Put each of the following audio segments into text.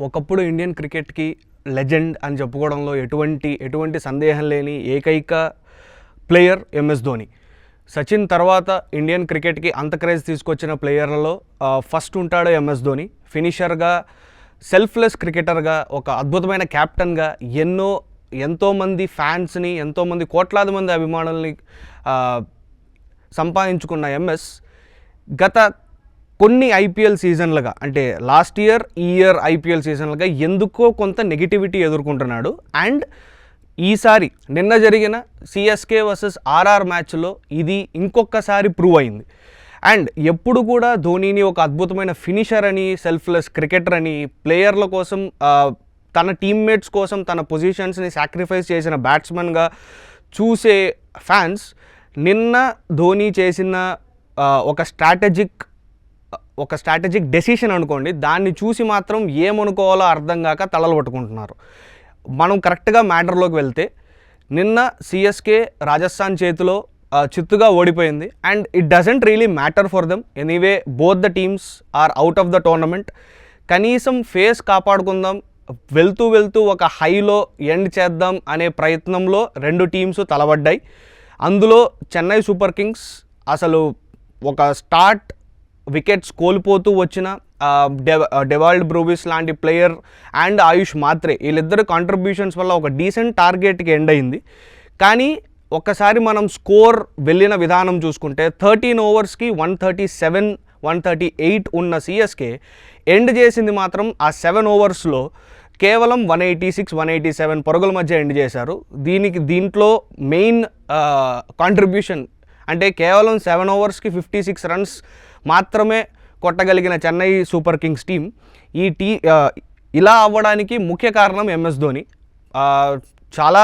ఒకప్పుడు ఇండియన్ క్రికెట్కి లెజెండ్ అని చెప్పుకోవడంలో ఎటువంటి సందేహం లేని ఏకైక ప్లేయర్ ఎంఎస్ ధోని. సచిన్ తర్వాత ఇండియన్ క్రికెట్కి అంత క్రేజ్ తీసుకొచ్చిన ప్లేయర్లలో ఫస్ట్ ఉంటాడు ఎంఎస్ ధోని. ఫినిషర్గా, సెల్ఫ్లెస్ క్రికెటర్గా, ఒక అద్భుతమైన క్యాప్టెన్గా ఎంతోమంది ఫ్యాన్స్ని, ఎంతోమంది కోట్లాది మంది అభిమానుల్ని సంపాదించుకున్న ఎంఎస్ గత కొన్ని ఐపీఎల్ సీజన్లుగా, అంటే లాస్ట్ ఇయర్, ఈ ఇయర్ ఐపీఎల్ సీజన్లుగా ఎందుకో కొంత నెగిటివిటీ ఎదుర్కొంటున్నాడు. అండ్ ఈసారి నిన్న జరిగిన సిఎస్కే వర్సెస్ ఆర్ఆర్ మ్యాచ్లో ఇది ఇంకొకసారి ప్రూవ్ అయింది. అండ్ ఎప్పుడు కూడా ధోనీని ఒక అద్భుతమైన ఫినిషర్ అని, సెల్ఫ్లెస్ క్రికెటర్ అని, ప్లేయర్ల కోసం, తన టీమ్మేట్స్ కోసం తన పొజిషన్స్ని సాక్రిఫైస్ చేసిన బ్యాట్స్మెన్గా చూసే ఫ్యాన్స్ నిన్న ధోని చేసిన ఒక స్ట్రాటజిక్ డెసిషన్ అనుకోండి, దాన్ని చూసి మాత్రం ఏమనుకోవాలో అర్థం కాక తలలు పట్టుకుంటున్నారు. మనం కరెక్ట్గా మ్యాటర్లోకి వెళ్తే, నిన్న సిఎస్కే రాజస్థాన్ చేతిలో చిత్తుగా ఓడిపోయింది. And it doesn't really matter for them anyway. Both the teams are out of the tournament. కనీసం ఫేస్ కాపాడుకుందాం, వెళ్తూ ఒక హైలో ఎండ్ చేద్దాం అనే ప్రయత్నంలో రెండు టీమ్స్ తలబడ్డాయి. అందులో చెన్నై సూపర్ కింగ్స్ అసలు ఒక స్టార్ట్ వికెట్స్ కోల్పోతూ వచ్చిన డెవాల్డ్ బ్రూవిస్ లాంటి ప్లేయర్ అండ్ ఆయుష్ మాత్రే, వీళ్ళిద్దరు కాంట్రిబ్యూషన్స్ వల్ల ఒక డీసెంట్ టార్గెట్కి ఎండ్ అయింది. కానీ ఒక్కసారి మనం స్కోర్ వెళ్ళిన విధానం చూసుకుంటే 13 ఓవర్స్కి 137, 138 ఉన్న సిఎస్కే ఎండ్ చేసింది మాత్రం ఆ 7 ఓవర్స్లో కేవలం 186, 187 పరుగుల మధ్య ఎండ్ చేశారు. దీంట్లో మెయిన్ కాంట్రిబ్యూషన్ అంటే కేవలం 7 ఓవర్స్కి 56 రన్స్ మాత్రమే కొట్టగలిగిన చెన్నై సూపర్ కింగ్స్ టీం ఇలా అవ్వడానికి ముఖ్య కారణం ఎంఎస్ ధోని. చాలా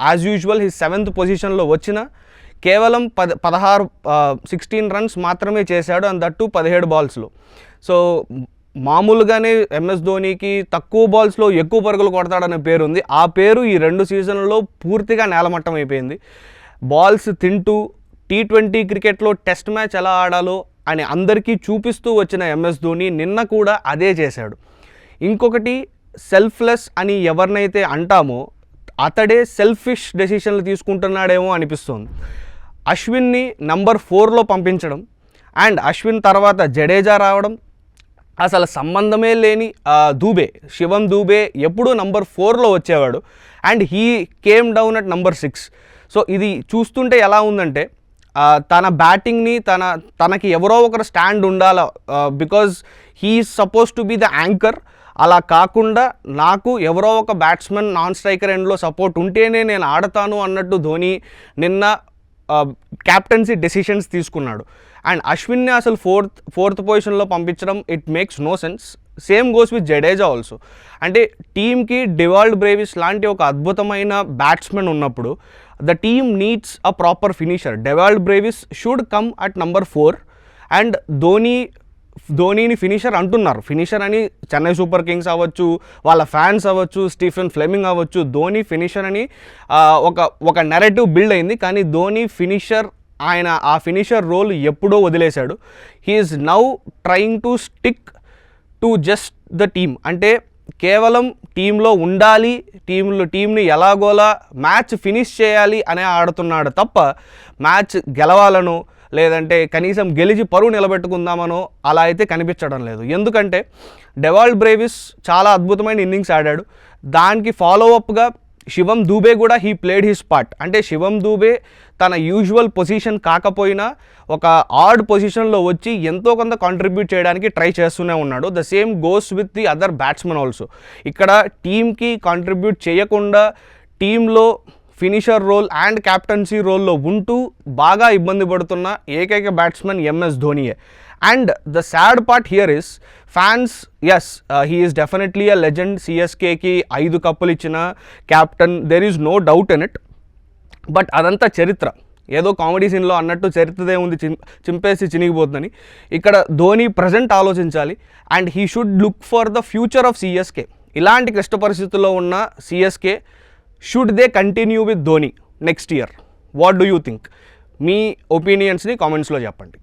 యాజ్ యూజువల్ హిస్ 7th పొజిషన్లో వచ్చిన కేవలం 16 రన్స్ మాత్రమే చేశాడు, అండ్ దట్టు 17 బాల్స్లో. సో మామూలుగానే ఎంఎస్ ధోనికి తక్కువ బాల్స్లో ఎక్కువ పరుగులు కొడతాడనే పేరు ఉంది. ఆ పేరు ఈ 2 సీజన్లలో పూర్తిగా నేలమట్టం అయిపోయింది. బాల్స్ తింటూ T20 క్రికెట్లో టెస్ట్ మ్యాచ్ ఎలా ఆడాలో అని అందరికీ చూపిస్తూ వచ్చిన ఎంఎస్ ధోని నిన్న కూడా అదే చేశాడు. ఇంకొకటి, సెల్ఫ్లెస్ అని ఎవరినైతే అంటామో అతడే సెల్ఫిష్ డెసిషన్లు తీసుకుంటున్నాడేమో అనిపిస్తుంది. అశ్విన్ని నంబర్ 4లో పంపించడం, అండ్ అశ్విన్ తర్వాత జడేజా రావడం, అసలు సంబంధమే లేని శివం దూబే ఎప్పుడూ నంబర్ 4లో వచ్చేవాడు, and he came down at number 6. So ఇది చూస్తుంటే ఎలా ఉందంటే, తన బ్యాటింగ్ని తనకి ఎవరో ఒకరు స్టాండ్ ఉండాలి, because he is suppose to be the anchor. అలా కాకుండా నాకు ఎవరో ఒక బ్యాట్స్మెన్ నాన్ స్ట్రైకర్ ఎండ్లో సపోర్ట్ ఉంటేనే నేను ఆడతాను అన్నట్టు ధోని నిన్న క్యాప్టెన్సీ డెసిషన్స్ తీసుకున్నాడు. అండ్ అశ్విన్ని అసలు ఫోర్త్ పొజిషన్లో పంపించడం it makes no sense. Same goes with Jadeja also. అంటే టీమ్కి డెవాల్డ్ బ్రేవిస్ లాంటి ఒక అద్భుతమైన బ్యాట్స్మెన్ ఉన్నప్పుడు the team needs a proper finisher. Dewald Brevis should come at number 4, and ధోనీని finisher అంటున్నారు. ఫినిషర్ అని చెన్నై సూపర్ కింగ్స్ అవ్వచ్చు, వాళ్ళ ఫ్యాన్స్ అవ్వచ్చు, స్టీఫెన్ ఫ్లెమింగ్ అవ్వచ్చు, ధోని ఫినిషర్ అని ఒక నెరేటివ్ బిల్డ్ అయింది. కానీ ధోని ఫినిషర్, ఆయన ఆ ఫినిషర్ రోల్ ఎప్పుడో వదిలేశాడు. He is now trying to stick to just the team. అంటే కేవలం టీంలో ఉండాలి, టీంని ఎలాగోలా మ్యాచ్ ఫినిష్ చేయాలి అనే ఆడుతున్నాడు తప్ప మ్యాచ్ గెలవాలనో లేదంటే కనీసం గెలిచి పరువు నిలబెట్టుకుందామనో అలా అయితే కనిపించడం లేదు. ఎందుకంటే డెవాల్డ్ బ్రేవిస్ చాలా అద్భుతమైన ఇన్నింగ్స్ ఆడాడు. దానికి ఫాలోఅప్గా శివం దూబే కూడా హీ ప్లేడ్ హిస్ పార్ట్. అంటే శివం దూబే తన యూజువల్ పొజిషన్ కాకపోయినా ఒక ఆడ్ పొజిషన్లో వచ్చి ఎంతో కొంత కాంట్రిబ్యూట్ చేయడానికి ట్రై చేస్తూనే ఉన్నాడు. The same goes with the other batsmen also. ఇక్కడ టీమ్కి కాంట్రిబ్యూట్ చేయకుండా టీంలో ఫినిషర్ రోల్ అండ్ క్యాప్టెన్సీ రోల్లో ఉంటూ బాగా ఇబ్బంది పడుతున్న ఏకైక బ్యాట్స్మెన్ ఎంఎస్ ధోనియే. And the sad part here is fans, yes he is definitely a legend. సిఎస్కేకి 5 కప్పులు ఇచ్చిన captain, there is no doubt in it. But అదంతా చరిత్ర. ఏదో కామెడీ సీన్లో అన్నట్టు చరిత్రదే ఉంది, చింపేసి చినిగిపోతుందని. ఇక్కడ ధోని ప్రజెంట్ ఆలోచించాలి, and he should look for the future of CSK. ఇలాంటి క్లిష్ట పరిస్థితుల్లో ఉన్న CSK, should they continue with Dhoni next year? What do you think? మీ ఒపీనియన్స్ని కామెంట్స్లో చెప్పండి.